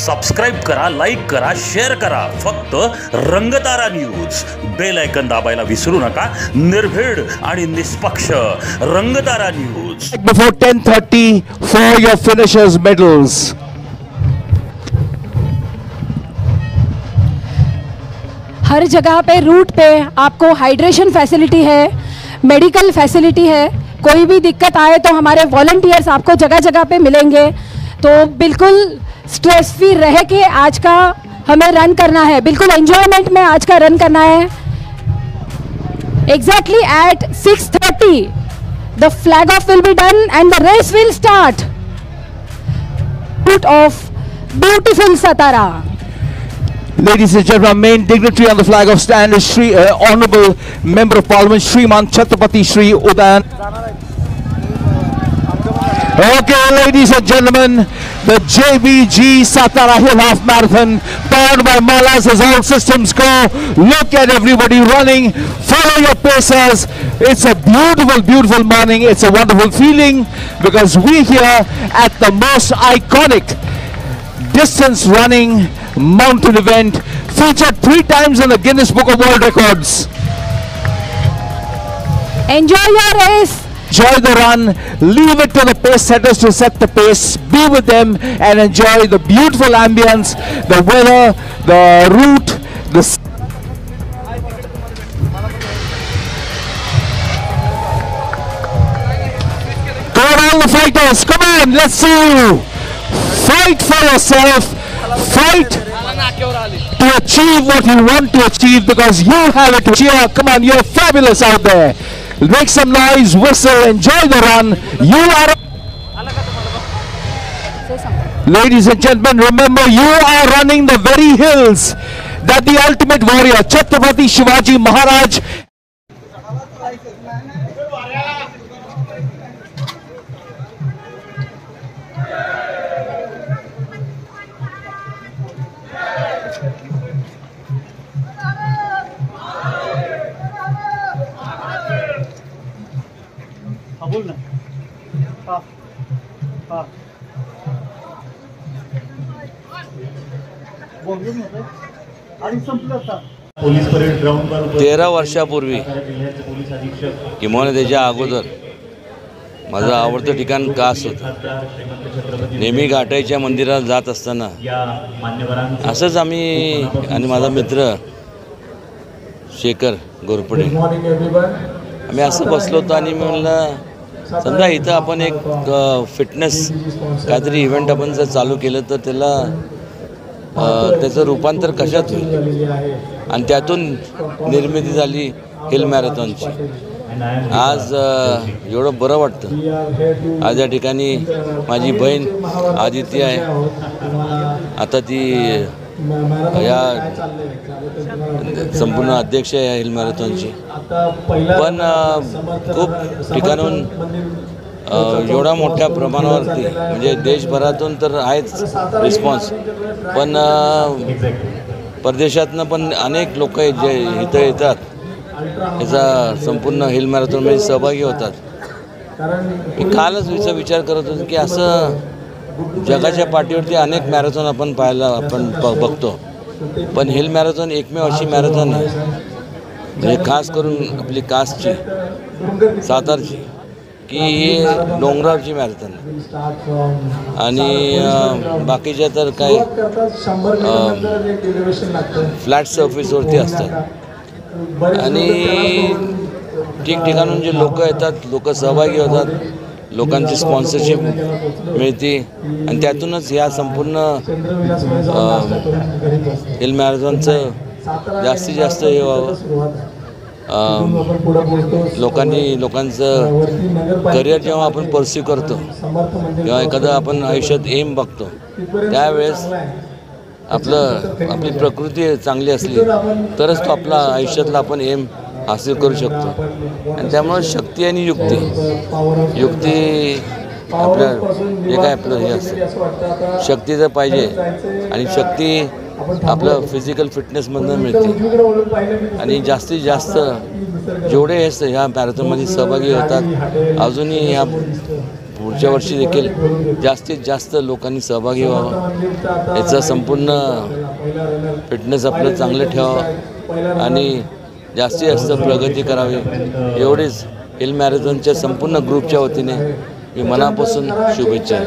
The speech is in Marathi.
सबस्क्राइब करा, लाईक करा, शेअर करा. फक्त रंगतारा न्यूज. बेल आयकन दाबायला विसरू नका. निर्भीड आणि निष्पक्ष Rangtara news. Before 10:30 for your finishers medals. हर जगह पे रूट पे आपको हाइड्रेशन फैसिलिटी है, मेडिकल फैसिलिटी है. कोई भी दिक्कत आए तो हमारे वॉलंटियर्स आपको जगह जगह पे मिलेंगे. तो बिल्कुल स्ट्रेस फ्री रह के आज का हमें रन करना है. बिल्कुल एंजॉयमेंट में आज का रन करना है. Exactly at 6:30 the flag off will be done and the race will start. Route of beautiful Satara. Ladies and gentlemen, main dignitary on the flag of stand is Honorable Member of Parliament Shriman Chhatrapati Shri Udayan. Okay, ladies and gentlemen, the JBG Satara Hill Half Marathon powered by Malas as all systems go. Look at everybody running. Follow your pacers. It's a beautiful, beautiful morning. It's a wonderful feeling because we're here at the most iconic distance running mountain event featured 3 times in the Guinness Book of World Records. Enjoy your race. Enjoy the run. Leave it to the pace setters to set the pace. Be with them and enjoy the beautiful ambience, the weather, the route, the come on, all the fighters, come on, let's see you. Fight for yourself. Fight to achieve what you want to achieve because you have it to cheer. Come on, you're fabulous out there. Make some noise, whistle, enjoy the run. You are. Ladies and gentlemen, remember you are running the very hills that the ultimate warrior Chhatrapati Shivaji Maharaj बोल ना. पोलीस परेड ग्राउंडवर 13 वर्षापूर्वी किंवा त्याच्या अगोदर माझं आवडतं ठिकाण कास होतं. नेहमी घाटाईच्या मंदिरात जात असताना असंच आम्ही आणि माझा मित्र शेखर गोरपडे आम्ही असं बसलो होतो आणि मी म्हणलं समजा इथं आपण एक फिटनेस काहीतरी इव्हेंट आपण जर चालू केलं तर त्याला त्याचं रूपांतर कशात होईल आणि त्यातून निर्मिती झाली हिल मॅरेथॉनची. आज एवढं बरं वाटतं. आज या ठिकाणी माझी बहीण आदिती आहे. आता ती या संपूर्ण अध्यक्ष आहे हिल मॅरेथॉनची. पण खूप ठिकाणून एवढा मोठ्या प्रमाणावरती म्हणजे देशभरातून तर आहेच रिस्पॉन्स, पण परदेशातनं पण अनेक लोक जे इथं येतात याचा संपूर्ण हिल मॅरेथॉनमध्ये सहभागी होतात. मी कालच विचार करत होतो की असं जगाच्या पाठीवरती अनेक मॅरेथॉन आपण बघतो, पण हिल मॅरेथॉन एकमेव अशी मॅरेथॉन आहे म्हणजे खास करून आपली कासची सातारची की ही डोंगरावरची मॅरेथॉन आणि बाकीच्या तर काय फ्लॅट सर्फेसवरती असतात आणि ठिकठिकाणून जे लोक येतात, लोक सहभागी होतात, लोकांची स्पॉन्सरशिप मिळते आणि त्यातूनच ह्या संपूर्ण हिल मॅरेथॉनचं जास्तीत जास्त हे व्हावं. लोकांचं करिअर जेव्हा आपण परस्यू करतो किंवा एखादं आपण आयुष्यात एम बघतो त्यावेळेस आपली प्रकृती चांगली असली तरच तो आपला आयुष्यातला आपण एम हासिल करू शकतो. आणि त्यामुळे शक्ती आणि युक्ती आपलं जे काय आपलं हे असतं शक्ती जर पाहिजे आणि शक्ती आपलं फिजिकल फिटनेसमधून मिळते आणि जास्तीत जास्त जेवढे ह्या मॅरेथॉनमध्ये सहभागी होतात अजूनही ह्या पुढच्या वर्षी देखील जास्तीत जास्त लोकांनी सहभागी व्हावं, याचं संपूर्ण फिटनेस आपलं चांगलं ठेवावं आणि जास्तीत जास्त प्रगती करावी, एवढीच हिल मॅरेथॉनच्या संपूर्ण ग्रुपच्या वतीने मी मनापासून शुभेच्छा.